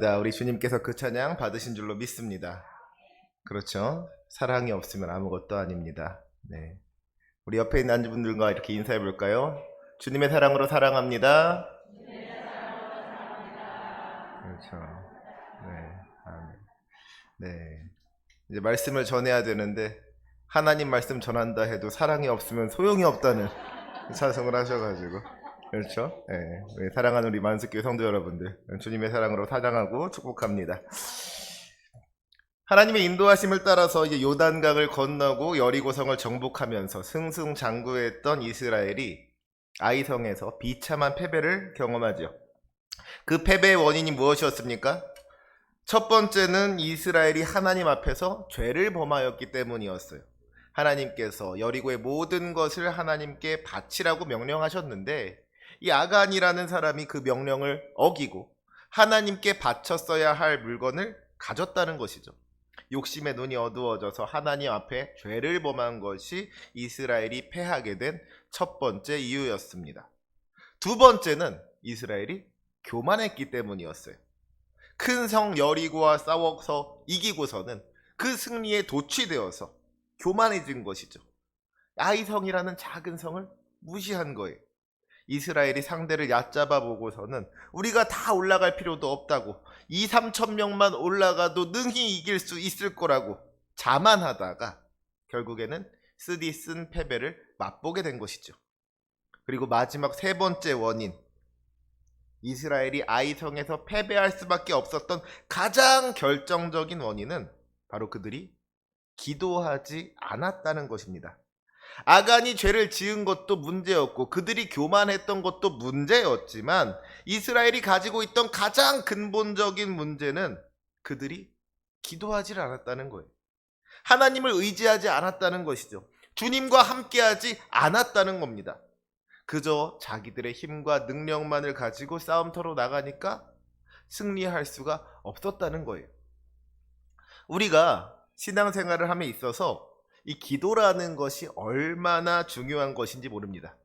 자, 우리 주님께서 그 찬양 받으신 줄로 믿습니다. 그렇죠? 사랑이 없으면 아무것도 아닙니다. 네. 우리 옆에 있는 분들과 이렇게 인사해 볼까요? 주님의 사랑으로 사랑합니다. 그렇죠. 네. 아멘. 네. 이제 말씀을 전해야 되는데 하나님 말씀 전한다 해도 사랑이 없으면 소용이 없다는 찬송을 하셔가지고 그렇죠? 네. 우리 사랑하는 우리 만습교회 성도 여러분들 주님의 사랑으로 사랑하고 축복합니다. 하나님의 인도하심을 따라서 이제 요단강을 건너고 여리고성을 정복하면서 승승장구했던 이스라엘이 아이성에서 비참한 패배를 경험하죠. 그 패배의 원인이 무엇이었습니까? 첫 번째는 이스라엘이 하나님 앞에서 죄를 범하였기 때문이었어요. 하나님께서 여리고의 모든 것을 하나님께 바치라고 명령하셨는데 이 아간이라는 사람이 그 명령을 어기고 하나님께 바쳤어야 할 물건을 가졌다는 것이죠. 욕심의 눈이 어두워져서 하나님 앞에 죄를 범한 것이 이스라엘이 패하게 된 첫 번째 이유였습니다. 두 번째는 이스라엘이 교만했기 때문이었어요. 큰 성 여리고와 싸워서 이기고서는 그 승리에 도취되어서 교만해진 것이죠. 아이성이라는 작은 성을 무시한 거예요. 이스라엘이 상대를 얕잡아 보고서는 우리가 다 올라갈 필요도 없다고 2, 3천 명만 올라가도 능히 이길 수 있을 거라고 자만하다가 결국에는 쓰디쓴 패배를 맛보게 된 것이죠. 그리고 마지막 세 번째 원인, 이스라엘이 아이성에서 패배할 수밖에 없었던 가장 결정적인 원인은 바로 그들이 기도하지 않았다는 것입니다. 아간이 죄를 지은 것도 문제였고 그들이 교만했던 것도 문제였지만 이스라엘이 가지고 있던 가장 근본적인 문제는 그들이 기도하지 않았다는 거예요. 하나님을 의지하지 않았다는 것이죠. 주님과 함께하지 않았다는 겁니다. 그저 자기들의 힘과 능력만을 가지고 싸움터로 나가니까 승리할 수가 없었다는 거예요. 우리가 신앙생활을 함에 있어서 이 기도라는 것이 얼마나 중요한 것인지 모릅니다.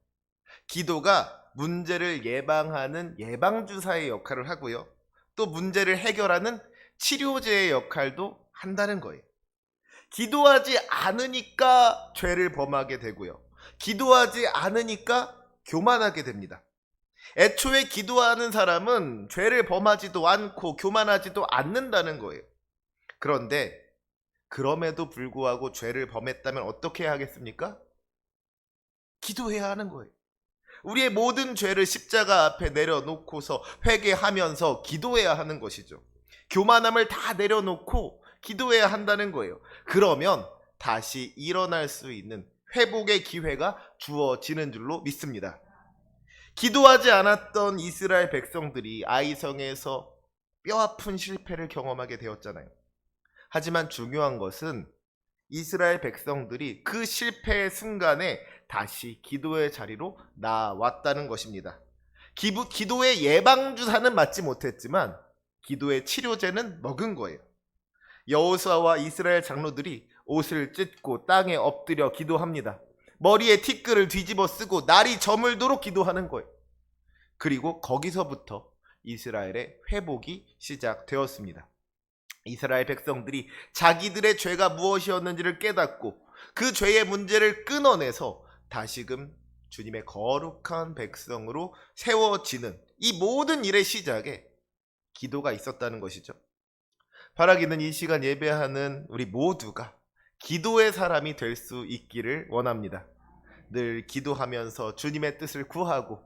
기도가 문제를 예방하는 예방주사의 역할을 하고요. 또 문제를 해결하는 치료제의 역할도 한다는 거예요. 기도하지 않으니까 죄를 범하게 되고요. 기도하지 않으니까 교만하게 됩니다. 애초에 기도하는 사람은 죄를 범하지도 않고 교만하지도 않는다는 거예요. 그런데 그럼에도 불구하고 죄를 범했다면 어떻게 해야 하겠습니까? 기도해야 하는 거예요. 우리의 모든 죄를 십자가 앞에 내려놓고서 회개하면서 기도해야 하는 것이죠. 교만함을 다 내려놓고 기도해야 한다는 거예요. 그러면 다시 일어날 수 있는 회복의 기회가 주어지는 줄로 믿습니다. 기도하지 않았던 이스라엘 백성들이 아이성에서 뼈아픈 실패를 경험하게 되었잖아요. 하지만 중요한 것은 이스라엘 백성들이 그 실패의 순간에 다시 기도의 자리로 나왔다는 것입니다. 기도의 예방주사는 맞지 못했지만 기도의 치료제는 먹은 거예요. 여호수아와 이스라엘 장로들이 옷을 찢고 땅에 엎드려 기도합니다. 머리에 티끌을 뒤집어 쓰고 날이 저물도록 기도하는 거예요. 그리고 거기서부터 이스라엘의 회복이 시작되었습니다. 이스라엘 백성들이 자기들의 죄가 무엇이었는지를 깨닫고 그 죄의 문제를 끊어내서 다시금 주님의 거룩한 백성으로 세워지는 이 모든 일의 시작에 기도가 있었다는 것이죠. 바라기는 이 시간 예배하는 우리 모두가 기도의 사람이 될 수 있기를 원합니다. 늘 기도하면서 주님의 뜻을 구하고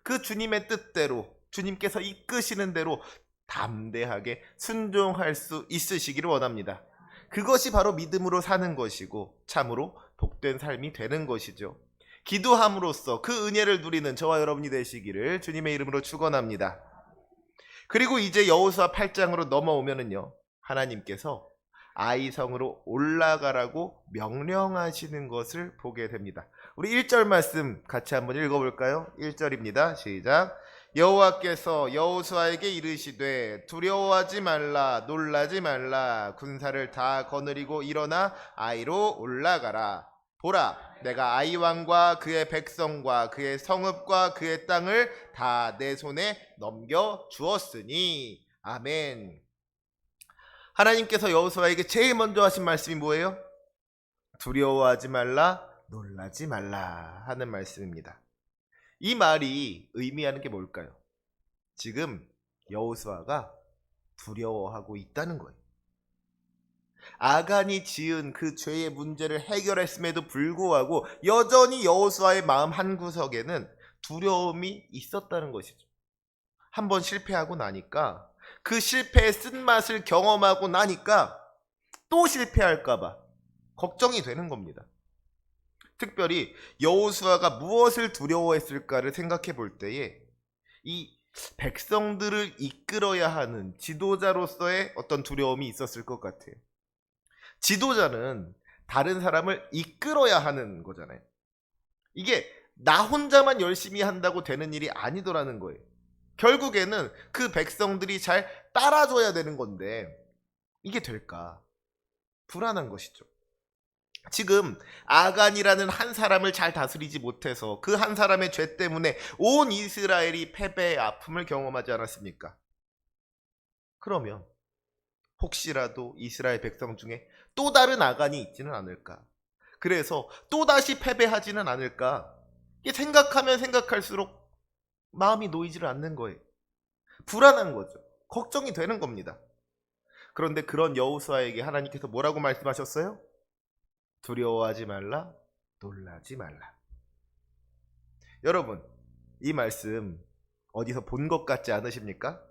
그 주님의 뜻대로 주님께서 이끄시는 대로 담대하게 순종할 수 있으시기를 원합니다. 그것이 바로 믿음으로 사는 것이고 참으로 복된 삶이 되는 것이죠. 기도함으로써 그 은혜를 누리는 저와 여러분이 되시기를 주님의 이름으로 축원합니다. 그리고 이제 여호수아 8장으로 넘어오면은요, 하나님께서 아이성으로 올라가라고 명령하시는 것을 보게 됩니다. 우리 1절 말씀 같이 한번 읽어볼까요? 1절입니다. 시작. 여호와께서 여호수아에게 이르시되 두려워하지 말라 놀라지 말라 군사를 다 거느리고 일어나 아이로 올라가라. 보라, 내가 아이 왕과 그의 백성과 그의 성읍과 그의 땅을 다 내 손에 넘겨 주었으니 아멘. 하나님께서 여호수아에게 제일 먼저 하신 말씀이 뭐예요? 두려워하지 말라, 놀라지 말라 하는 말씀입니다. 이 말이 의미하는 게 뭘까요? 지금 여호수아가 두려워하고 있다는 거예요. 아간이 지은 그 죄의 문제를 해결했음에도 불구하고 여전히 여호수아의 마음 한구석에는 두려움이 있었다는 것이죠. 한번 실패하고 나니까 그 실패의 쓴맛을 경험하고 나니까 또 실패할까봐 걱정이 되는 겁니다. 특별히 여호수아가 무엇을 두려워했을까를 생각해 볼 때에 이 백성들을 이끌어야 하는 지도자로서의 어떤 두려움이 있었을 것 같아요. 지도자는 다른 사람을 이끌어야 하는 거잖아요. 이게 나 혼자만 열심히 한다고 되는 일이 아니더라는 거예요. 결국에는 그 백성들이 잘 따라줘야 되는 건데 이게 될까? 불안한 것이죠. 지금 아간이라는 한 사람을 잘 다스리지 못해서 그 한 사람의 죄 때문에 온 이스라엘이 패배의 아픔을 경험하지 않았습니까? 그러면 혹시라도 이스라엘 백성 중에 또 다른 아간이 있지는 않을까? 그래서 또다시 패배하지는 않을까? 이게 생각하면 생각할수록 마음이 놓이지를 않는 거예요. 불안한 거죠. 걱정이 되는 겁니다. 그런데 그런 여호수아에게 하나님께서 뭐라고 말씀하셨어요? 두려워하지 말라, 놀라지 말라. 여러분, 이 말씀 어디서 본 것 같지 않으십니까?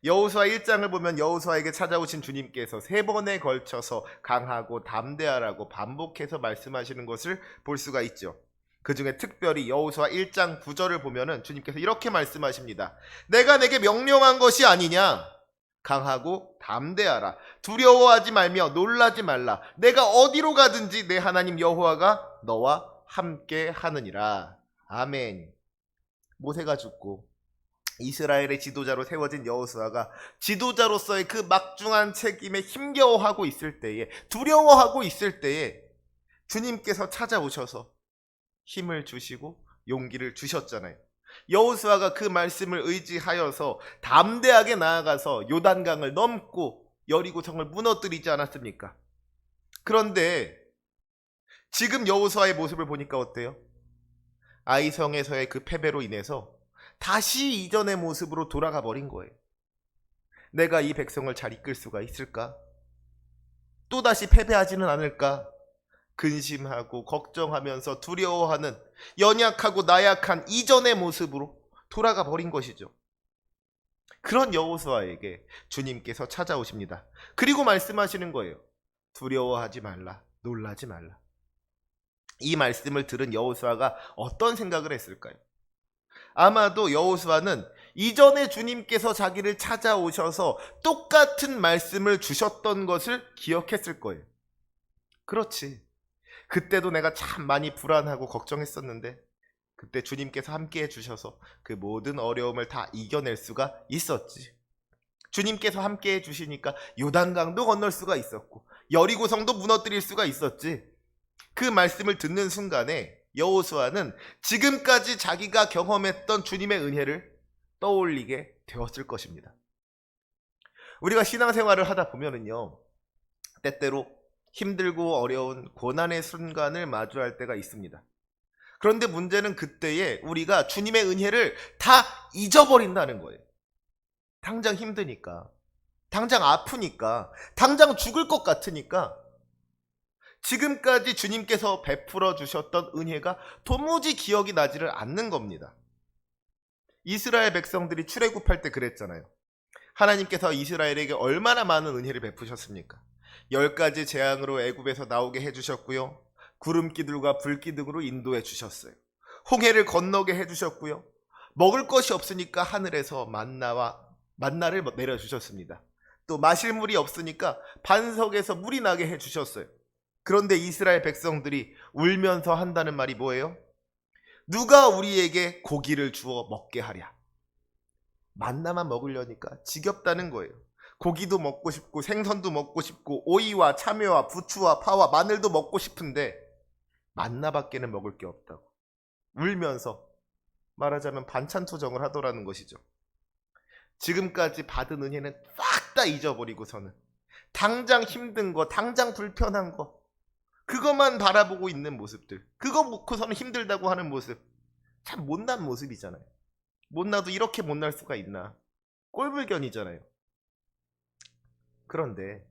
여호수아 1장을 보면 여호수아에게 찾아오신 주님께서 3번에 걸쳐서 강하고 담대하라고 반복해서 말씀하시는 것을 볼 수가 있죠. 그 중에 특별히 여호수아 1장 9절을 보면은 주님께서 이렇게 말씀하십니다. 내가 내게 명령한 것이 아니냐? 강하고 담대하라. 두려워하지 말며 놀라지 말라. 내가 어디로 가든지 내 하나님 여호와가 너와 함께 하느니라. 아멘. 모세가 죽고 이스라엘의 지도자로 세워진 여호수아가 지도자로서의 그 막중한 책임에 힘겨워하고 있을 때에, 두려워하고 있을 때에 주님께서 찾아오셔서 힘을 주시고 용기를 주셨잖아요. 여호수아가 그 말씀을 의지하여서 담대하게 나아가서 요단강을 넘고 여리고성을 무너뜨리지 않았습니까? 그런데 지금 여호수아의 모습을 보니까 어때요? 아이성에서의 그 패배로 인해서 다시 이전의 모습으로 돌아가 버린 거예요. 내가 이 백성을 잘 이끌 수가 있을까? 또다시 패배하지는 않을까? 근심하고 걱정하면서 두려워하는 연약하고 나약한 이전의 모습으로 돌아가 버린 것이죠. 그런 여호수아에게 주님께서 찾아오십니다. 그리고 말씀하시는 거예요. 두려워하지 말라, 놀라지 말라. 이 말씀을 들은 여호수아가 어떤 생각을 했을까요? 아마도 여호수아는 이전에 주님께서 자기를 찾아오셔서 똑같은 말씀을 주셨던 것을 기억했을 거예요. 그렇지. 그때도 내가 참 많이 불안하고 걱정했었는데 그때 주님께서 함께 해주셔서 그 모든 어려움을 다 이겨낼 수가 있었지. 주님께서 함께 해주시니까 요단강도 건널 수가 있었고 여리고성도 무너뜨릴 수가 있었지. 그 말씀을 듣는 순간에 여호수아는 지금까지 자기가 경험했던 주님의 은혜를 떠올리게 되었을 것입니다. 우리가 신앙생활을 하다 보면은요, 때때로 힘들고 어려운 고난의 순간을 마주할 때가 있습니다. 그런데 문제는 그때에 우리가 주님의 은혜를 다 잊어버린다는 거예요. 당장 힘드니까, 당장 아프니까, 당장 죽을 것 같으니까 지금까지 주님께서 베풀어 주셨던 은혜가 도무지 기억이 나지를 않는 겁니다. 이스라엘 백성들이 출애굽할 때 그랬잖아요. 하나님께서 이스라엘에게 얼마나 많은 은혜를 베푸셨습니까? 10가지 재앙으로 애굽에서 나오게 해주셨고요. 구름기둥과 불기둥으로 인도해 주셨어요. 홍해를 건너게 해주셨고요. 먹을 것이 없으니까 하늘에서 만나를 내려주셨습니다. 또 마실 물이 없으니까 반석에서 물이 나게 해주셨어요. 그런데 이스라엘 백성들이 울면서 한다는 말이 뭐예요? 누가 우리에게 고기를 주어 먹게 하랴. 만나만 먹으려니까 지겹다는 거예요. 고기도 먹고 싶고 생선도 먹고 싶고 오이와 참외와 부추와 파와 마늘도 먹고 싶은데 만나밖에는 먹을 게 없다고 울면서 말하자면 반찬 투정을 하더라는 것이죠. 지금까지 받은 은혜는 싹 다 잊어버리고서는 당장 힘든 거, 당장 불편한 거, 그것만 바라보고 있는 모습들, 그거 놓고서는 힘들다고 하는 모습, 참 못난 모습이잖아요. 못나도 이렇게 못날 수가 있나. 꼴불견이잖아요. 그런데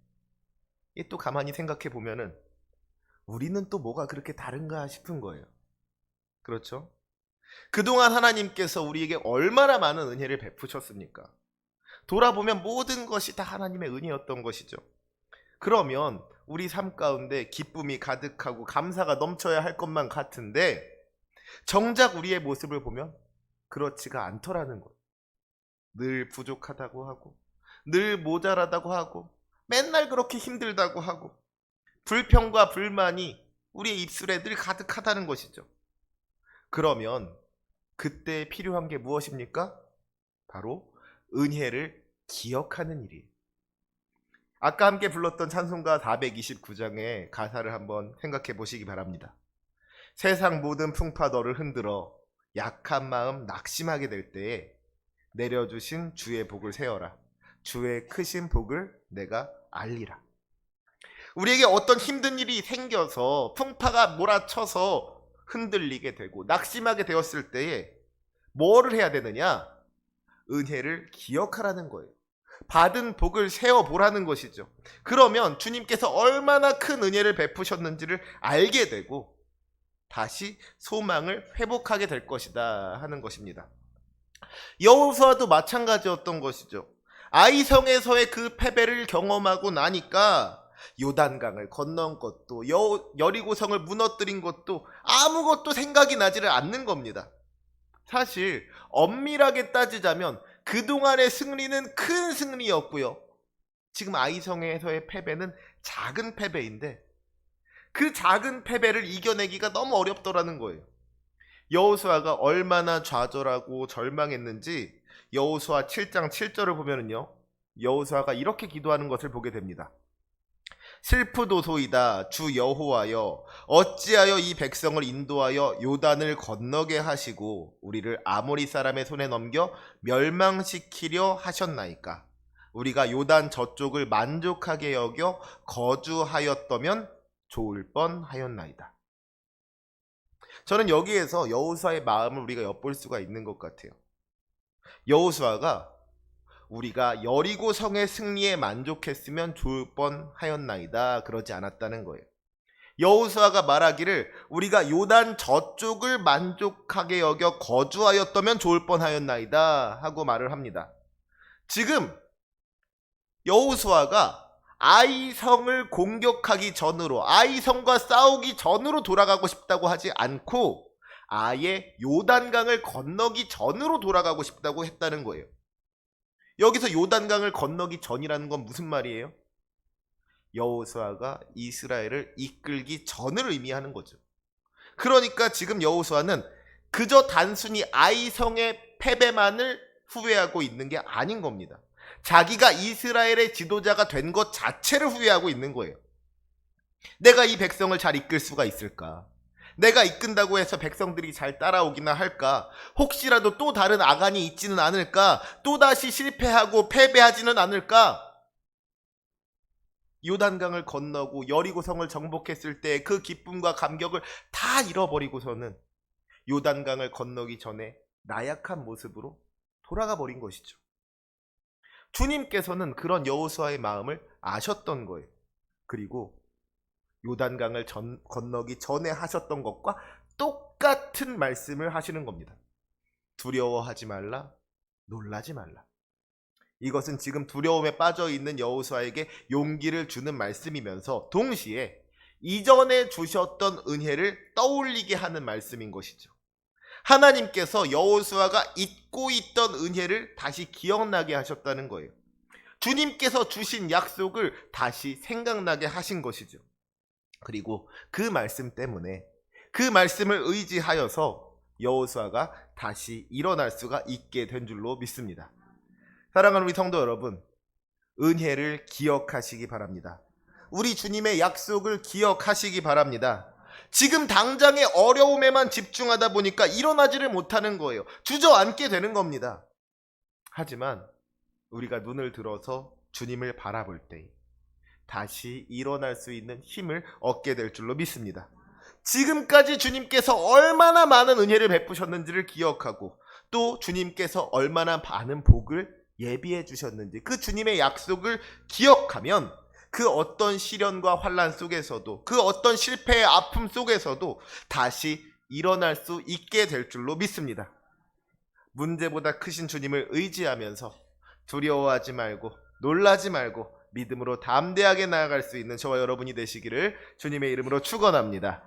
이 또 가만히 생각해 보면은 우리는 또 뭐가 그렇게 다른가 싶은 거예요. 그렇죠? 그동안 하나님께서 우리에게 얼마나 많은 은혜를 베푸셨습니까? 돌아보면 모든 것이 다 하나님의 은혜였던 것이죠. 그러면 우리 삶 가운데 기쁨이 가득하고 감사가 넘쳐야 할 것만 같은데 정작 우리의 모습을 보면 그렇지가 않더라는 것. 늘 부족하다고 하고 늘 모자라다고 하고 맨날 그렇게 힘들다고 하고 불평과 불만이 우리의 입술에 늘 가득하다는 것이죠. 그러면 그때 필요한 게 무엇입니까? 바로 은혜를 기억하는 일이에요. 아까 함께 불렀던 찬송가 429장의 가사를 한번 생각해 보시기 바랍니다. 세상 모든 풍파 너를 흔들어 약한 마음 낙심하게 될 때에 내려주신 주의 복을 세어라. 주의 크신 복을 내가 알리라. 우리에게 어떤 힘든 일이 생겨서 풍파가 몰아쳐서 흔들리게 되고 낙심하게 되었을 때에 뭐를 해야 되느냐? 은혜를 기억하라는 거예요. 받은 복을 세어보라는 것이죠. 그러면 주님께서 얼마나 큰 은혜를 베푸셨는지를 알게 되고 다시 소망을 회복하게 될 것이다 하는 것입니다. 여호수아도 마찬가지였던 것이죠. 아이성에서의 그 패배를 경험하고 나니까 요단강을 건넌 것도 여리고성을 무너뜨린 것도 아무것도 생각이 나지를 않는 겁니다. 사실 엄밀하게 따지자면 그동안의 승리는 큰 승리였고요. 지금 아이성에서의 패배는 작은 패배인데 그 작은 패배를 이겨내기가 너무 어렵더라는 거예요. 여호수아가 얼마나 좌절하고 절망했는지 여호수아 7장 7절을 보면은요. 여호수아가 이렇게 기도하는 것을 보게 됩니다. 슬프도소이다 주 여호와여 어찌하여 이 백성을 인도하여 요단을 건너게 하시고 우리를 아모리 사람의 손에 넘겨 멸망시키려 하셨나이까. 우리가 요단 저쪽을 만족하게 여겨 거주하였더면 좋을 뻔하였나이다. 저는 여기에서 여호수아의 마음을 우리가 엿볼 수가 있는 것 같아요. 여호수아가 우리가 여리고 성의 승리에 만족했으면 좋을 뻔하였나이다 그러지 않았다는 거예요. 여호수아가 말하기를 우리가 요단 저쪽을 만족하게 여겨 거주하였다면 좋을 뻔하였나이다 하고 말을 합니다. 지금 여호수아가 아이성을 공격하기 전으로 아이성과 싸우기 전으로 돌아가고 싶다고 하지 않고 아예 요단강을 건너기 전으로 돌아가고 싶다고 했다는 거예요. 여기서 요단강을 건너기 전이라는 건 무슨 말이에요? 여호수아가 이스라엘을 이끌기 전을 의미하는 거죠. 그러니까 지금 여호수아는 그저 단순히 아이성의 패배만을 후회하고 있는 게 아닌 겁니다. 자기가 이스라엘의 지도자가 된 것 자체를 후회하고 있는 거예요. 내가 이 백성을 잘 이끌 수가 있을까? 내가 이끈다고 해서 백성들이 잘 따라오기나 할까? 혹시라도 또 다른 아간이 있지는 않을까? 또다시 실패하고 패배하지는 않을까? 요단강을 건너고 여리고성을 정복했을 때 그 기쁨과 감격을 다 잃어버리고서는 요단강을 건너기 전에 나약한 모습으로 돌아가 버린 것이죠. 주님께서는 그런 여호수아의 마음을 아셨던 거예요. 그리고 요단강을 건너기 전에 하셨던 것과 똑같은 말씀을 하시는 겁니다. 두려워하지 말라, 놀라지 말라. 이것은 지금 두려움에 빠져 있는 여호수아에게 용기를 주는 말씀이면서 동시에 이전에 주셨던 은혜를 떠올리게 하는 말씀인 것이죠. 하나님께서 여호수아가 잊고 있던 은혜를 다시 기억나게 하셨다는 거예요. 주님께서 주신 약속을 다시 생각나게 하신 것이죠. 그리고 그 말씀 때문에 그 말씀을 의지하여서 여호수아가 다시 일어날 수가 있게 된 줄로 믿습니다. 사랑하는 우리 성도 여러분, 은혜를 기억하시기 바랍니다. 우리 주님의 약속을 기억하시기 바랍니다. 지금 당장의 어려움에만 집중하다 보니까 일어나지를 못하는 거예요. 주저앉게 되는 겁니다. 하지만 우리가 눈을 들어서 주님을 바라볼 때 다시 일어날 수 있는 힘을 얻게 될 줄로 믿습니다. 지금까지 주님께서 얼마나 많은 은혜를 베푸셨는지를 기억하고 또 주님께서 얼마나 많은 복을 예비해 주셨는지 그 주님의 약속을 기억하면 그 어떤 시련과 환난 속에서도 그 어떤 실패의 아픔 속에서도 다시 일어날 수 있게 될 줄로 믿습니다. 문제보다 크신 주님을 의지하면서 두려워하지 말고 놀라지 말고 믿음으로 담대하게 나아갈 수 있는 저와 여러분이 되시기를 주님의 이름으로 축원합니다.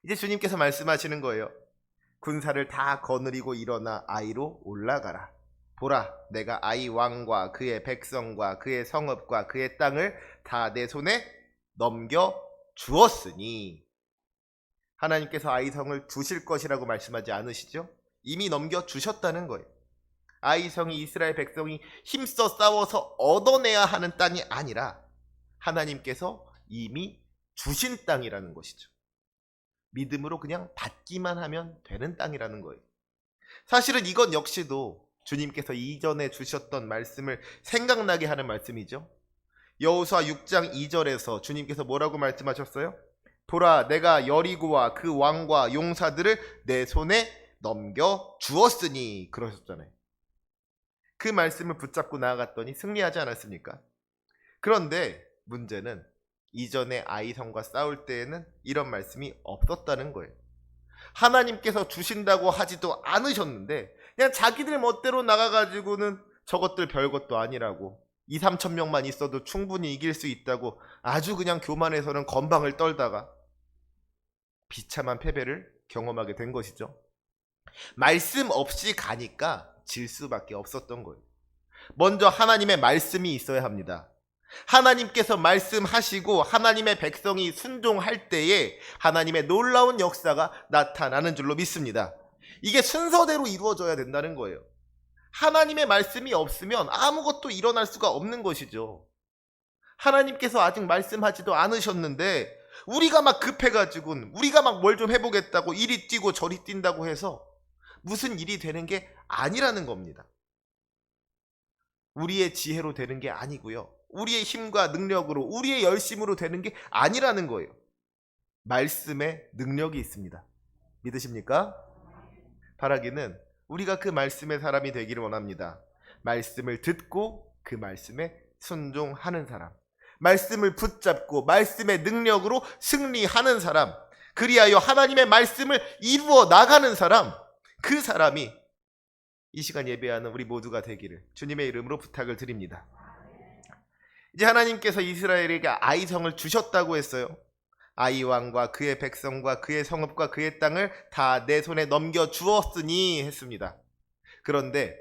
이제 주님께서 말씀하시는 거예요. 군사를 다 거느리고 일어나 아이로 올라가라. 보라, 내가 아이 왕과 그의 백성과 그의 성읍과 그의 땅을 다 내 손에 넘겨 주었으니. 하나님께서 아이 성을 주실 것이라고 말씀하지 않으시죠? 이미 넘겨 주셨다는 거예요. 아이 성이 이스라엘 백성이 힘써 싸워서 얻어내야 하는 땅이 아니라 하나님께서 이미 주신 땅이라는 것이죠. 믿음으로 그냥 받기만 하면 되는 땅이라는 거예요. 사실은 이건 역시도 주님께서 이전에 주셨던 말씀을 생각나게 하는 말씀이죠. 여호수아 6장 2절에서 주님께서 뭐라고 말씀하셨어요? 보라, 내가 여리고와 그 왕과 용사들을 내 손에 넘겨 주었으니 그러셨잖아요. 그 말씀을 붙잡고 나아갔더니 승리하지 않았습니까? 그런데 문제는 이전에 아이성과 싸울 때에는 이런 말씀이 없었다는 거예요. 하나님께서 주신다고 하지도 않으셨는데 그냥 자기들 멋대로 나가가지고는 저것들 별것도 아니라고 2, 3천 명만 있어도 충분히 이길 수 있다고 아주 그냥 교만해서는 건방을 떨다가 비참한 패배를 경험하게 된 것이죠. 말씀 없이 가니까 질 수밖에 없었던 거예요. 먼저 하나님의 말씀이 있어야 합니다. 하나님께서 말씀하시고 하나님의 백성이 순종할 때에 하나님의 놀라운 역사가 나타나는 줄로 믿습니다. 이게 순서대로 이루어져야 된다는 거예요. 하나님의 말씀이 없으면 아무것도 일어날 수가 없는 것이죠. 하나님께서 아직 말씀하지도 않으셨는데 우리가 막 급해가지고 우리가 막 뭘 좀 해보겠다고 이리 뛰고 저리 뛴다고 해서 무슨 일이 되는 게 아니라는 겁니다. 우리의 지혜로 되는 게 아니고요. 우리의 힘과 능력으로 우리의 열심으로 되는 게 아니라는 거예요. 말씀에 능력이 있습니다. 믿으십니까? 바라기는 우리가 그 말씀의 사람이 되기를 원합니다. 말씀을 듣고 그 말씀에 순종하는 사람, 말씀을 붙잡고 말씀의 능력으로 승리하는 사람, 그리하여 하나님의 말씀을 이루어 나가는 사람, 그 사람이 이 시간 예배하는 우리 모두가 되기를 주님의 이름으로 부탁을 드립니다. 이제 하나님께서 이스라엘에게 아이성을 주셨다고 했어요. 아이 왕과 그의 백성과 그의 성읍과 그의 땅을 다 내 손에 넘겨 주었으니 했습니다. 그런데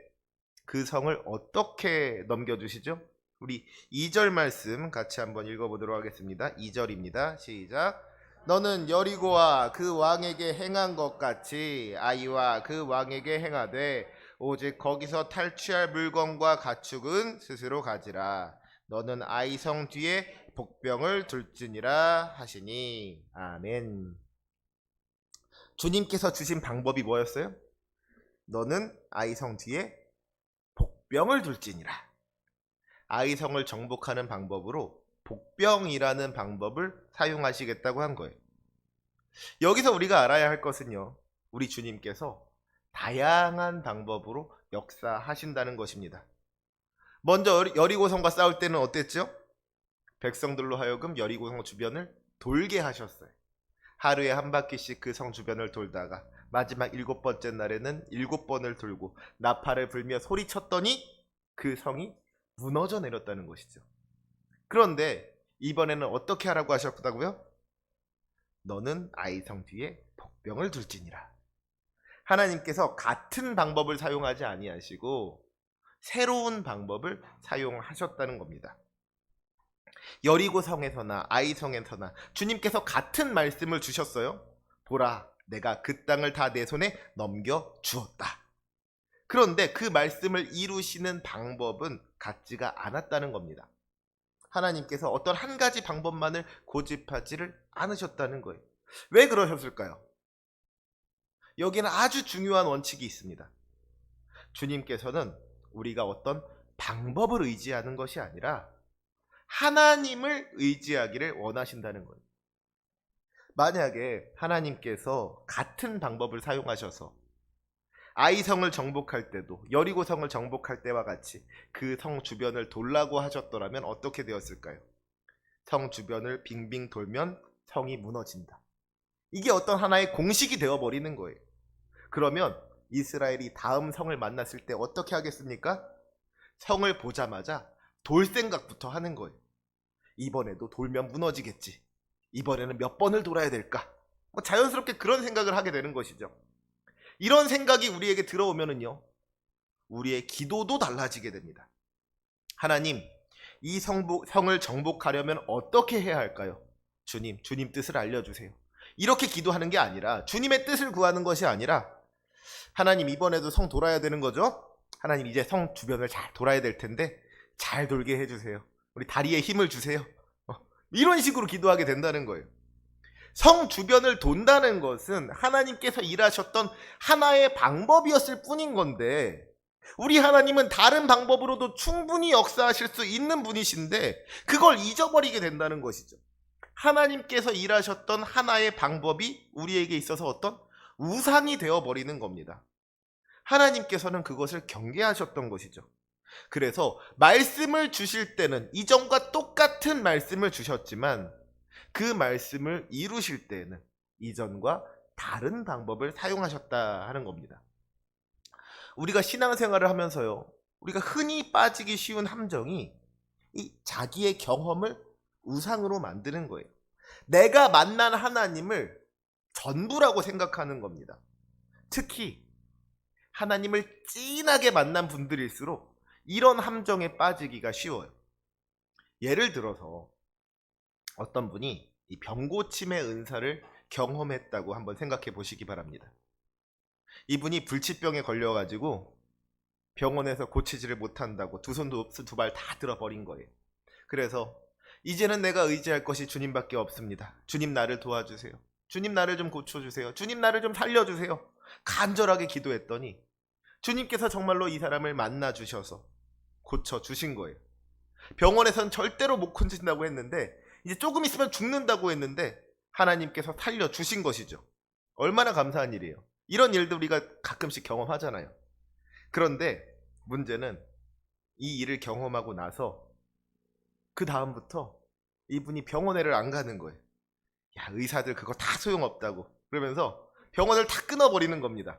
그 성을 어떻게 넘겨주시죠? 우리 2절 말씀 같이 한번 읽어보도록 하겠습니다. 2절입니다. 시작. 너는 여리고와 그 왕에게 행한 것 같이 아이와 그 왕에게 행하되 오직 거기서 탈취할 물건과 가축은 스스로 가지라. 너는 아이성 뒤에 복병을 둘지니라 하시니. 아멘. 주님께서 주신 방법이 뭐였어요? 너는 아이성 뒤에 복병을 둘지니라. 아이성을 정복하는 방법으로 복병이라는 방법을 사용하시겠다고 한 거예요. 여기서 우리가 알아야 할 것은요, 우리 주님께서 다양한 방법으로 역사하신다는 것입니다. 먼저 여리고성과 싸울 때는 어땠죠? 백성들로 하여금 여리고성 주변을 돌게 하셨어요. 하루에 한 바퀴씩 그 성 주변을 돌다가 마지막 7번째 날에는 7번을 돌고 나팔을 불며 소리쳤더니 그 성이 무너져 내렸다는 것이죠. 그런데 이번에는 어떻게 하라고 하셨다고요? 너는 아이성 뒤에 복병을 둘지니라. 하나님께서 같은 방법을 사용하지 아니하시고 새로운 방법을 사용하셨다는 겁니다. 여리고성에서나 아이성에서나 주님께서 같은 말씀을 주셨어요. 보라, 내가 그 땅을 다 내 손에 넘겨 주었다. 그런데 그 말씀을 이루시는 방법은 같지가 않았다는 겁니다. 하나님께서 어떤 한 가지 방법만을 고집하지를 않으셨다는 거예요. 왜 그러셨을까요? 여기는 아주 중요한 원칙이 있습니다. 주님께서는 우리가 어떤 방법을 의지하는 것이 아니라 하나님을 의지하기를 원하신다는 거예요. 만약에 하나님께서 같은 방법을 사용하셔서 아이성을 정복할 때도 여리고성을 정복할 때와 같이 그 성 주변을 돌라고 하셨더라면 어떻게 되었을까요? 성 주변을 빙빙 돌면 성이 무너진다. 이게 어떤 하나의 공식이 되어버리는 거예요. 그러면 이스라엘이 다음 성을 만났을 때 어떻게 하겠습니까? 성을 보자마자 돌 생각부터 하는 거예요. 이번에도 돌면 무너지겠지. 이번에는 몇 번을 돌아야 될까? 자연스럽게 그런 생각을 하게 되는 것이죠. 이런 생각이 우리에게 들어오면은요, 우리의 기도도 달라지게 됩니다. 하나님, 이 성을 정복하려면 어떻게 해야 할까요? 주님 뜻을 알려주세요. 이렇게 기도하는 게 아니라, 주님의 뜻을 구하는 것이 아니라, 하나님 이번에도 성 돌아야 되는 거죠? 하나님 이제 성 주변을 잘 돌아야 될 텐데 잘 돌게 해주세요. 우리 다리에 힘을 주세요. 이런 식으로 기도하게 된다는 거예요. 성 주변을 돈다는 것은 하나님께서 일하셨던 하나의 방법이었을 뿐인 건데, 우리 하나님은 다른 방법으로도 충분히 역사하실 수 있는 분이신데 그걸 잊어버리게 된다는 것이죠. 하나님께서 일하셨던 하나의 방법이 우리에게 있어서 어떤 우상이 되어버리는 겁니다. 하나님께서는 그것을 경계하셨던 것이죠. 그래서 말씀을 주실 때는 이전과 똑같은 말씀을 주셨지만 그 말씀을 이루실 때는 이전과 다른 방법을 사용하셨다 하는 겁니다. 우리가 신앙생활을 하면서요, 우리가 흔히 빠지기 쉬운 함정이 이 자기의 경험을 우상으로 만드는 거예요. 내가 만난 하나님을 전부라고 생각하는 겁니다. 특히 하나님을 진하게 만난 분들일수록 이런 함정에 빠지기가 쉬워요. 예를 들어서 어떤 분이 이 병고침의 은사를 경험했다고 한번 생각해 보시기 바랍니다. 이분이 불치병에 걸려가지고 병원에서 고치지를 못한다고 두 손도 두 발 다 들어버린 거예요. 그래서 이제는 내가 의지할 것이 주님밖에 없습니다. 주님 나를 도와주세요. 주님 나를 좀 고쳐주세요. 주님 나를 좀 살려주세요. 간절하게 기도했더니 주님께서 정말로 이 사람을 만나주셔서 고쳐주신 거예요. 병원에선 절대로 못 고친다고 했는데, 이제 조금 있으면 죽는다고 했는데 하나님께서 살려주신 것이죠. 얼마나 감사한 일이에요. 이런 일도 우리가 가끔씩 경험하잖아요. 그런데 문제는 이 일을 경험하고 나서 그 다음부터 이분이 병원에를 안 가는 거예요. 야, 의사들 그거 다 소용없다고 그러면서 병원을 다 끊어버리는 겁니다.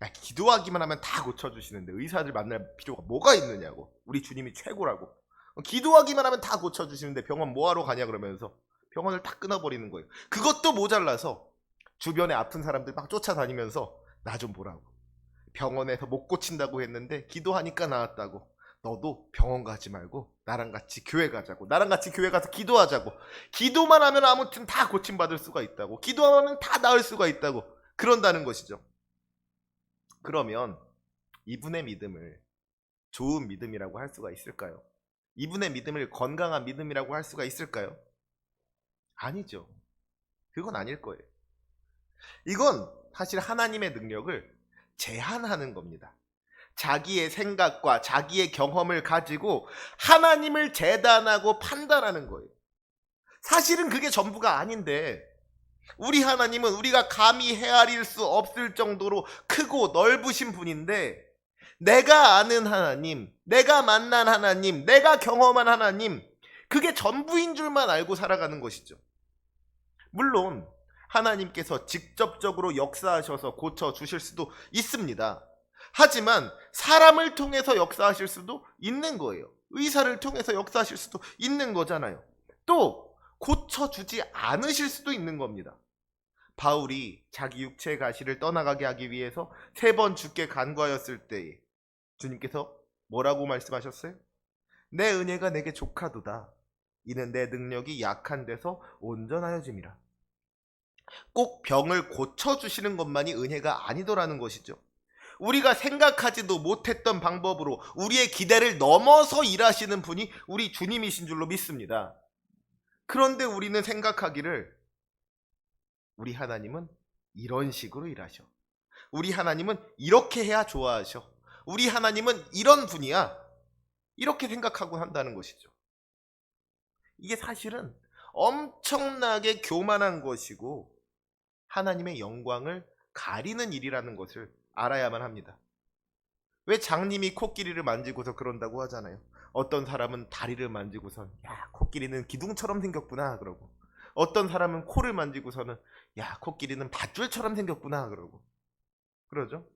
야, 기도하기만 하면 다 고쳐주시는데 의사들 만날 필요가 뭐가 있느냐고. 우리 주님이 최고라고. 기도하기만 하면 다 고쳐주시는데 병원 뭐하러 가냐 그러면서 병원을 다 끊어버리는 거예요. 그것도 모자라서 주변에 아픈 사람들 막 쫓아다니면서 나 좀 보라고. 병원에서 못 고친다고 했는데 기도하니까 나았다고. 너도 병원 가지 말고 나랑 같이 교회 가자고. 나랑 같이 교회 가서 기도하자고. 기도만 하면 아무튼 다 고침받을 수가 있다고. 기도하면 다 나을 수가 있다고. 그런다는 것이죠. 그러면 이분의 믿음을 좋은 믿음이라고 할 수가 있을까요? 이분의 믿음을 건강한 믿음이라고 할 수가 있을까요? 아니죠. 그건 아닐 거예요. 이건 사실 하나님의 능력을 제한하는 겁니다. 자기의 생각과 자기의 경험을 가지고 하나님을 재단하고 판단하는 거예요. 사실은 그게 전부가 아닌데, 우리 하나님은 우리가 감히 헤아릴 수 없을 정도로 크고 넓으신 분인데, 내가 아는 하나님, 내가 만난 하나님, 내가 경험한 하나님, 그게 전부인 줄만 알고 살아가는 것이죠. 물론 하나님께서 직접적으로 역사하셔서 고쳐주실 수도 있습니다. 하지만 사람을 통해서 역사하실 수도 있는 거예요. 의사를 통해서 역사하실 수도 있는 거잖아요. 또 고쳐주지 않으실 수도 있는 겁니다. 바울이 자기 육체의 가시를 떠나가게 하기 위해서 3번 주께 간구하였을 때에 주님께서 뭐라고 말씀하셨어요? 내 은혜가 내게 족하도다. 이는 내 능력이 약한 데서 온전하여짐이라. 꼭 병을 고쳐주시는 것만이 은혜가 아니더라는 것이죠. 우리가 생각하지도 못했던 방법으로 우리의 기대를 넘어서 일하시는 분이 우리 주님이신 줄로 믿습니다. 그런데 우리는 생각하기를 우리 하나님은 이런 식으로 일하셔. 우리 하나님은 이렇게 해야 좋아하셔. 우리 하나님은 이런 분이야. 이렇게 생각하고 한다는 것이죠. 이게 사실은 엄청나게 교만한 것이고 하나님의 영광을 가리는 일이라는 것을 알아야만 합니다. 왜 장님이 코끼리를 만지고서 그런다고 하잖아요. 어떤 사람은 다리를 만지고선 야, 코끼리는 기둥처럼 생겼구나 그러고, 어떤 사람은 코를 만지고서는 야, 코끼리는 밧줄처럼 생겼구나 그러고 그러죠.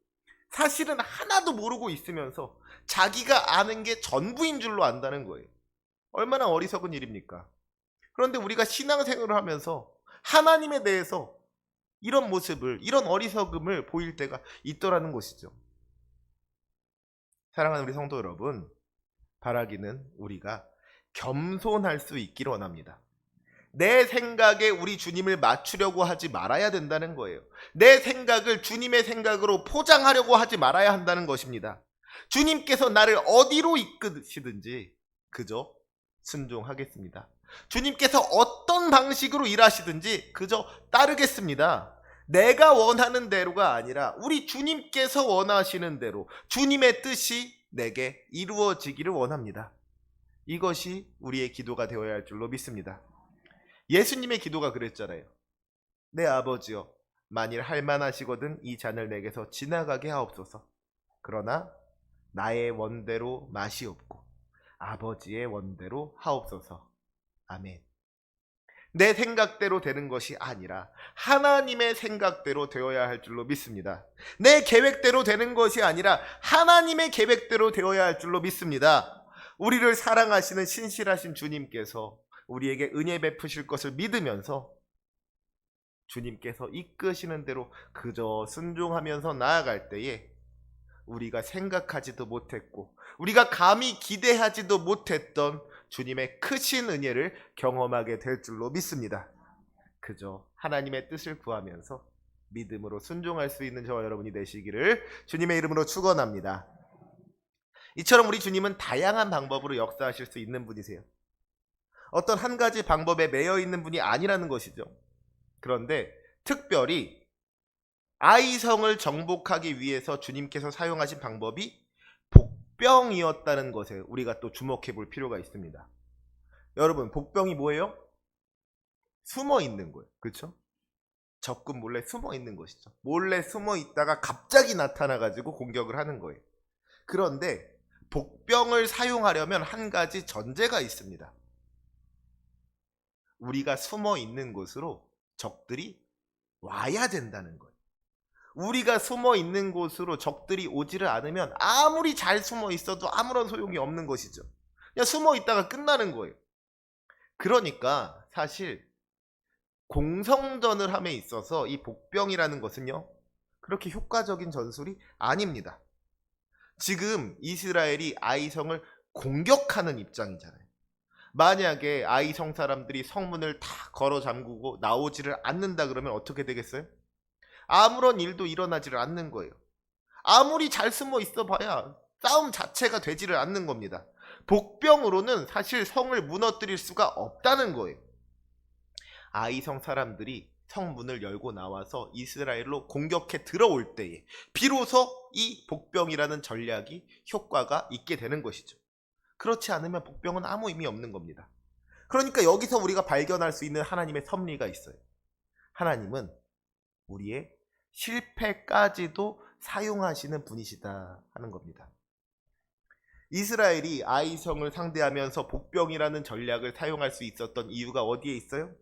사실은 하나도 모르고 있으면서 자기가 아는 게 전부인 줄로 안다는 거예요. 얼마나 어리석은 일입니까? 그런데 우리가 신앙생활을 하면서 하나님에 대해서 이런 모습을, 이런 어리석음을 보일 때가 있더라는 것이죠. 사랑하는 우리 성도 여러분, 바라기는 우리가 겸손할 수 있기를 원합니다. 내 생각에 우리 주님을 맞추려고 하지 말아야 된다는 거예요. 내 생각을 주님의 생각으로 포장하려고 하지 말아야 한다는 것입니다. 주님께서 나를 어디로 이끄시든지 그저 순종하겠습니다. 주님께서 어떤 방식으로 일하시든지 그저 따르겠습니다. 내가 원하는 대로가 아니라 우리 주님께서 원하시는 대로 주님의 뜻이 내게 이루어지기를 원합니다. 이것이 우리의 기도가 되어야 할 줄로 믿습니다. 예수님의 기도가 그랬잖아요. 내 아버지여, 만일 할만하시거든 이 잔을 내게서 지나가게 하옵소서. 그러나 나의 원대로 마시옵고 아버지의 원대로 하옵소서. 아멘. 내 생각대로 되는 것이 아니라 하나님의 생각대로 되어야 할 줄로 믿습니다. 내 계획대로 되는 것이 아니라 하나님의 계획대로 되어야 할 줄로 믿습니다. 우리를 사랑하시는 신실하신 주님께서 우리에게 은혜 베푸실 것을 믿으면서 주님께서 이끄시는 대로 그저 순종하면서 나아갈 때에 우리가 생각하지도 못했고 우리가 감히 기대하지도 못했던 주님의 크신 은혜를 경험하게 될 줄로 믿습니다. 그저 하나님의 뜻을 구하면서 믿음으로 순종할 수 있는 저와 여러분이 되시기를 주님의 이름으로 축원합니다. 이처럼 우리 주님은 다양한 방법으로 역사하실 수 있는 분이세요. 어떤 한 가지 방법에 매여 있는 분이 아니라는 것이죠. 그런데 특별히 아이성을 정복하기 위해서 주님께서 사용하신 방법이 복병이었다는 것에 우리가 또 주목해 볼 필요가 있습니다. 여러분, 복병이 뭐예요? 숨어 있는 거예요. 그렇죠? 적군 몰래 숨어 있는 것이죠. 몰래 숨어 있다가 갑자기 나타나 가지고 공격을 하는 거예요. 그런데 복병을 사용하려면 한 가지 전제가 있습니다. 우리가 숨어 있는 곳으로 적들이 와야 된다는 거예요. 우리가 숨어 있는 곳으로 적들이 오지를 않으면 아무리 잘 숨어 있어도 아무런 소용이 없는 것이죠. 그냥 숨어 있다가 끝나는 거예요. 그러니까 사실 공성전을 함에 있어서 이 복병이라는 것은요, 그렇게 효과적인 전술이 아닙니다. 지금 이스라엘이 아이성을 공격하는 입장이잖아요. 만약에 아이성 사람들이 성문을 다 걸어 잠그고 나오지를 않는다 그러면 어떻게 되겠어요? 아무런 일도 일어나지를 않는 거예요. 아무리 잘 숨어 있어 봐야 싸움 자체가 되지를 않는 겁니다. 복병으로는 사실 성을 무너뜨릴 수가 없다는 거예요. 아이성 사람들이 성문을 열고 나와서 이스라엘로 공격해 들어올 때에 비로소 이 복병이라는 전략이 효과가 있게 되는 것이죠. 그렇지 않으면 복병은 아무 의미 없는 겁니다. 그러니까 여기서 우리가 발견할 수 있는 하나님의 섭리가 있어요. 하나님은 우리의 실패까지도 사용하시는 분이시다 하는 겁니다. 이스라엘이 아이성을 상대하면서 복병이라는 전략을 사용할 수 있었던 이유가 어디에 있어요?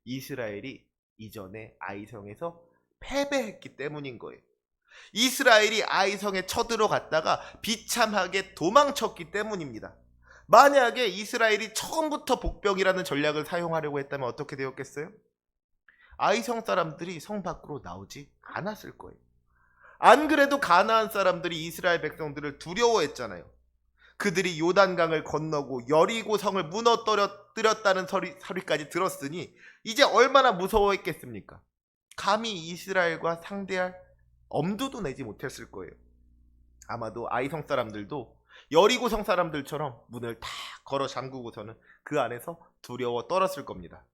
이스라엘이 이전에 아이성에서 패배했기 때문인 거예요. 이스라엘이 아이성에 쳐들어갔다가 비참하게 도망쳤기 때문입니다. 만약에 이스라엘이 처음부터 복병이라는 전략을 사용하려고 했다면 어떻게 되었겠어요? 아이성 사람들이 성 밖으로 나오지 않았을 거예요. 안 그래도 가나안 사람들이 이스라엘 백성들을 두려워했잖아요. 그들이 요단강을 건너고 여리고 성을 무너뜨렸다는 소리까지 들었으니 이제 얼마나 무서워했겠습니까? 감히 이스라엘과 상대할 엄두도 내지 못했을 거예요. 아마도 아이성 사람들도 여리고성 사람들처럼 문을 다 걸어 잠그고서는 그 안에서 두려워 떨었을 겁니다.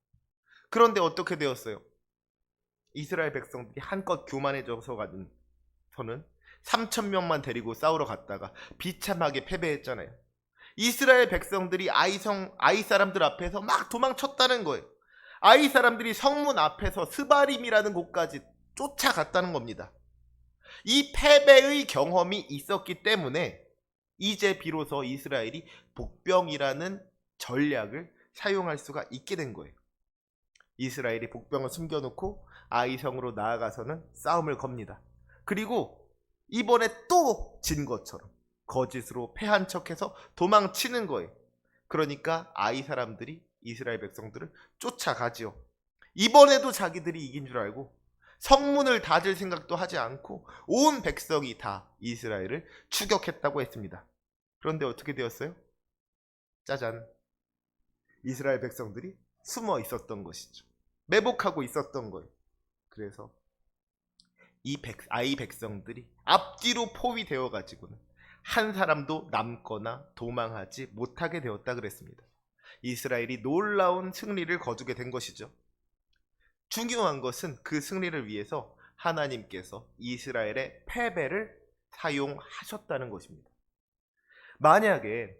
그런데 어떻게 되었어요? 이스라엘 백성들이 한껏 교만해져서는 3,000명만 데리고 싸우러 갔다가 비참하게 패배했잖아요. 이스라엘 백성들이 아이 사람들 앞에서 막 도망쳤다는 거예요. 아이 사람들이 성문 앞에서 스바림이라는 곳까지 쫓아갔다는 겁니다. 이 패배의 경험이 있었기 때문에 이제 비로소 이스라엘이 복병이라는 전략을 사용할 수가 있게 된 거예요. 이스라엘이 복병을 숨겨놓고 아이성으로 나아가서는 싸움을 겁니다. 그리고 이번에 또 진 것처럼 거짓으로 패한 척해서 도망치는 거예요. 그러니까 아이 사람들이 이스라엘 백성들을 쫓아가지요. 이번에도 자기들이 이긴 줄 알고 성문을 닫을 생각도 하지 않고 온 백성이 다 이스라엘을 추격했다고 했습니다. 그런데 어떻게 되었어요? 짜잔. 이스라엘 백성들이 숨어 있었던 것이죠. 매복하고 있었던 거예요. 그래서 아이 백성들이 앞뒤로 포위되어 가지고는 한 사람도 남거나 도망하지 못하게 되었다 그랬습니다. 이스라엘이 놀라운 승리를 거두게 된 것이죠. 중요한 것은 그 승리를 위해서 하나님께서 이스라엘의 패배를 사용하셨다는 것입니다. 만약에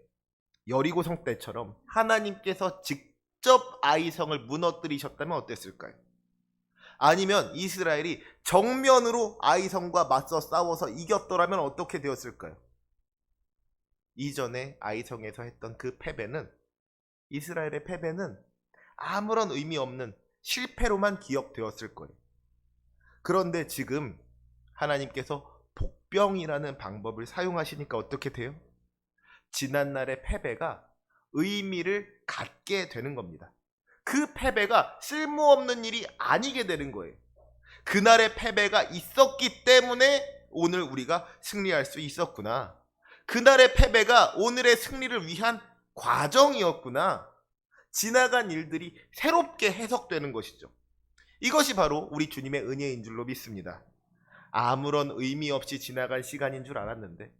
여리고성 때처럼 하나님께서 직접 아이성을 무너뜨리셨다면 어땠을까요? 아니면 이스라엘이 정면으로 아이성과 맞서 싸워서 이겼더라면 어떻게 되었을까요? 이전에 아이성에서 했던 그 패배는, 이스라엘의 패배는 아무런 의미 없는 실패로만 기억되었을 거예요. 그런데 지금 하나님께서 복병이라는 방법을 사용하시니까 어떻게 돼요? 지난날의 패배가 의미를 갖게 되는 겁니다. 그 패배가 쓸모없는 일이 아니게 되는 거예요. 그날의 패배가 있었기 때문에 오늘 우리가 승리할 수 있었구나. 그날의 패배가 오늘의 승리를 위한 과정이었구나. 지나간 일들이 새롭게 해석되는 것이죠. 이것이 바로 우리 주님의 은혜인 줄로 믿습니다. 아무런 의미 없이 지나간 시간인 줄 알았는데,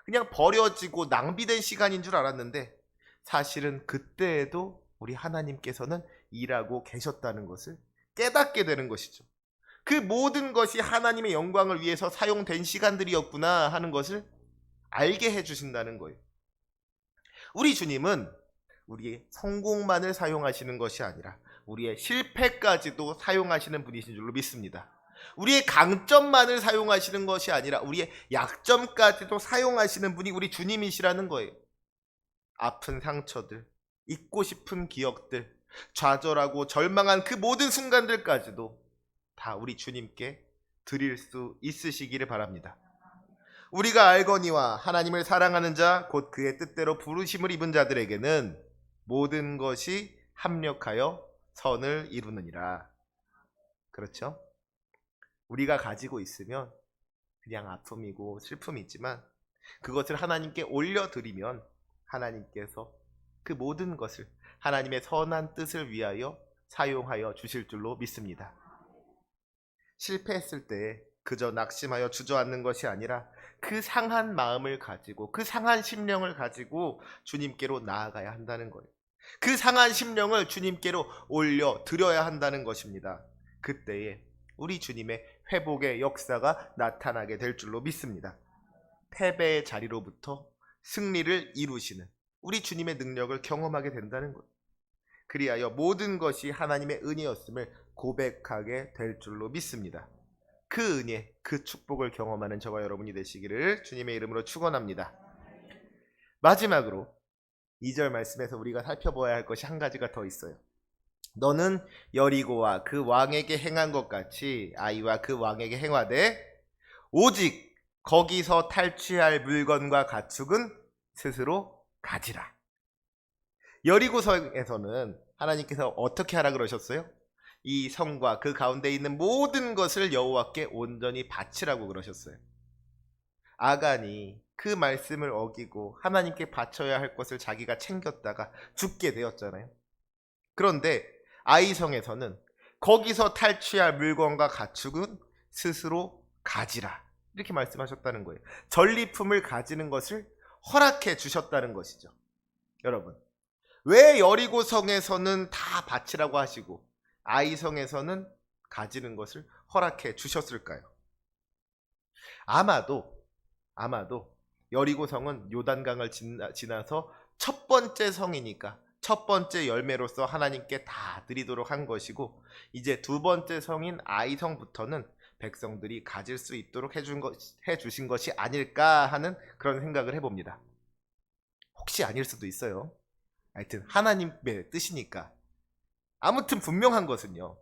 그냥 버려지고 낭비된 시간인 줄 알았는데, 사실은 그때에도 우리 하나님께서는 일하고 계셨다는 것을 깨닫게 되는 것이죠. 그 모든 것이 하나님의 영광을 위해서 사용된 시간들이었구나 하는 것을 알게 해주신다는 거예요. 우리 주님은 우리의 성공만을 사용하시는 것이 아니라 우리의 실패까지도 사용하시는 분이신 줄로 믿습니다. 우리의 강점만을 사용하시는 것이 아니라 우리의 약점까지도 사용하시는 분이 우리 주님이시라는 거예요. 아픈 상처들, 잊고 싶은 기억들, 좌절하고 절망한 그 모든 순간들까지도 다 우리 주님께 드릴 수 있으시기를 바랍니다. 우리가 알거니와 하나님을 사랑하는 자 곧 그의 뜻대로 부르심을 입은 자들에게는 모든 것이 합력하여 선을 이루느니라. 그렇죠? 우리가 가지고 있으면 그냥 아픔이고 슬픔이 있지만 그것을 하나님께 올려드리면 하나님께서 그 모든 것을 하나님의 선한 뜻을 위하여 사용하여 주실 줄로 믿습니다. 실패했을 때 그저 낙심하여 주저앉는 것이 아니라 그 상한 마음을 가지고, 그 상한 심령을 가지고 주님께로 나아가야 한다는 거예요. 그 상한 심령을 주님께로 올려드려야 한다는 것입니다. 그때에 우리 주님의 회복의 역사가 나타나게 될 줄로 믿습니다. 패배의 자리로부터 승리를 이루시는 우리 주님의 능력을 경험하게 된다는 것. 그리하여 모든 것이 하나님의 은혜였음을 고백하게 될 줄로 믿습니다. 그 은혜, 그 축복을 경험하는 저와 여러분이 되시기를 주님의 이름으로 축원합니다. 마지막으로 2절 말씀에서 우리가 살펴보아야 할 것이 한 가지가 더 있어요. 너는 여리고와 그 왕에게 행한 것 같이 아이와 그 왕에게 행하되 오직 거기서 탈취할 물건과 가축은 스스로 가지라. 여리고성에서는 하나님께서 어떻게 하라 그러셨어요? 이 성과 그 가운데 있는 모든 것을 여호와께 온전히 바치라고 그러셨어요. 아간이 그 말씀을 어기고 하나님께 바쳐야 할 것을 자기가 챙겼다가 죽게 되었잖아요. 그런데 아이성에서는 거기서 탈취할 물건과 가축은 스스로 가지라 이렇게 말씀하셨다는 거예요. 전리품을 가지는 것을 허락해 주셨다는 것이죠. 여러분, 왜 여리고성에서는 다 바치라고 하시고 아이성에서는 가지는 것을 허락해 주셨을까요? 아마도 여리고성은 요단강을 지나서 첫 번째 성이니까 첫 번째 열매로서 하나님께 다 드리도록 한 것이고, 이제 두 번째 성인 아이성부터는 백성들이 가질 수 있도록 해주신 것이 아닐까 하는 그런 생각을 해봅니다. 혹시 아닐 수도 있어요. 하여튼 하나님의 뜻이니까. 아무튼 분명한 것은요,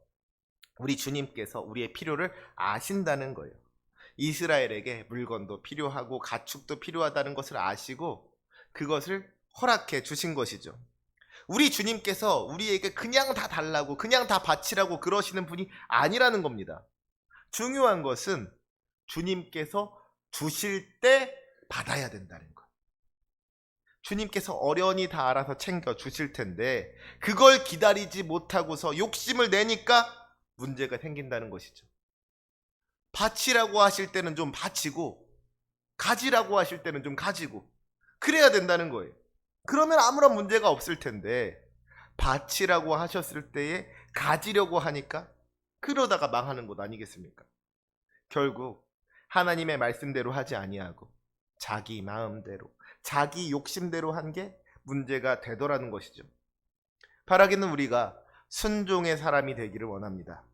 우리 주님께서 우리의 필요를 아신다는 거예요. 이스라엘에게 물건도 필요하고 가축도 필요하다는 것을 아시고 그것을 허락해 주신 것이죠. 우리 주님께서 우리에게 그냥 다 달라고, 그냥 다 바치라고 그러시는 분이 아니라는 겁니다. 중요한 것은 주님께서 주실 때 받아야 된다는 것. 주님께서 어련히 다 알아서 챙겨 주실 텐데 그걸 기다리지 못하고서 욕심을 내니까 문제가 생긴다는 것이죠. 바치라고 하실 때는 좀 바치고 가지라고 하실 때는 좀 가지고 그래야 된다는 거예요. 그러면 아무런 문제가 없을 텐데 바치라고 하셨을 때에 가지려고 하니까 그러다가 망하는 것 아니겠습니까? 결국 하나님의 말씀대로 하지 아니하고 자기 마음대로 자기 욕심대로 한 게 문제가 되더라는 것이죠. 바라기는 우리가 순종의 사람이 되기를 원합니다.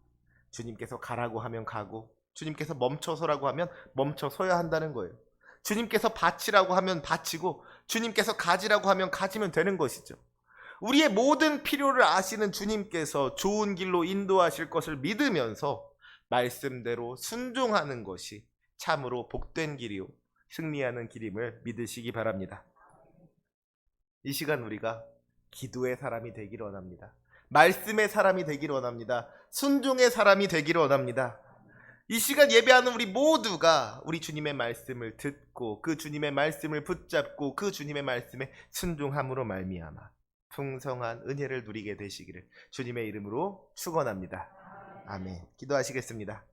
주님께서 가라고 하면 가고 주님께서 멈춰서라고 하면 멈춰서야 한다는 거예요. 주님께서 바치라고 하면 바치고 주님께서 가지라고 하면 가지면 되는 것이죠. 우리의 모든 필요를 아시는 주님께서 좋은 길로 인도하실 것을 믿으면서 말씀대로 순종하는 것이 참으로 복된 길이요 승리하는 길임을 믿으시기 바랍니다. 이 시간 우리가 기도의 사람이 되기를 원합니다. 말씀의 사람이 되기를 원합니다. 순종의 사람이 되기를 원합니다. 이 시간 예배하는 우리 모두가 우리 주님의 말씀을 듣고 그 주님의 말씀을 붙잡고 그 주님의 말씀에 순종함으로 말미암아 풍성한 은혜를 누리게 되시기를 주님의 이름으로 축원합니다. 아멘. 기도하시겠습니다.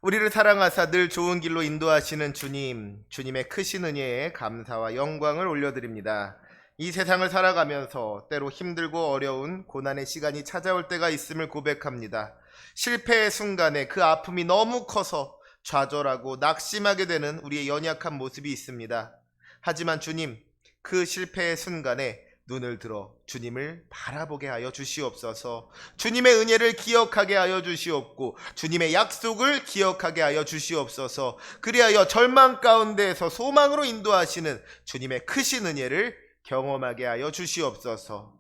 우리를 사랑하사 늘 좋은 길로 인도하시는 주님, 주님의 크신 은혜에 감사와 영광을 올려드립니다. 이 세상을 살아가면서 때로 힘들고 어려운 고난의 시간이 찾아올 때가 있음을 고백합니다. 실패의 순간에 그 아픔이 너무 커서 좌절하고 낙심하게 되는 우리의 연약한 모습이 있습니다. 하지만 주님, 그 실패의 순간에 눈을 들어 주님을 바라보게 하여 주시옵소서. 주님의 은혜를 기억하게 하여 주시옵고 주님의 약속을 기억하게 하여 주시옵소서. 그리하여 절망 가운데에서 소망으로 인도하시는 주님의 크신 은혜를 경험하게 하여 주시옵소서.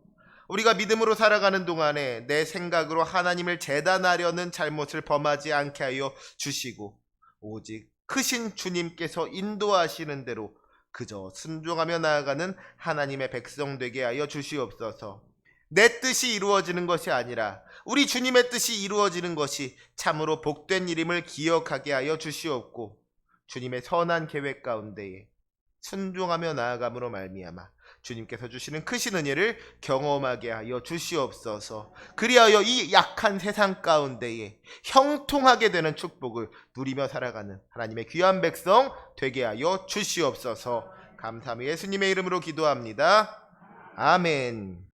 우리가 믿음으로 살아가는 동안에 내 생각으로 하나님을 재단하려는 잘못을 범하지 않게 하여 주시고 오직 크신 주님께서 인도하시는 대로 그저 순종하며 나아가는 하나님의 백성 되게 하여 주시옵소서. 내 뜻이 이루어지는 것이 아니라 우리 주님의 뜻이 이루어지는 것이 참으로 복된 일임을 기억하게 하여 주시옵고 주님의 선한 계획 가운데에 순종하며 나아감으로 말미암아 주님께서 주시는 크신 은혜를 경험하게 하여 주시옵소서. 그리하여 이 약한 세상 가운데에 형통하게 되는 축복을 누리며 살아가는 하나님의 귀한 백성 되게 하여 주시옵소서. 감사함이 예수님의 이름으로 기도합니다. 아멘.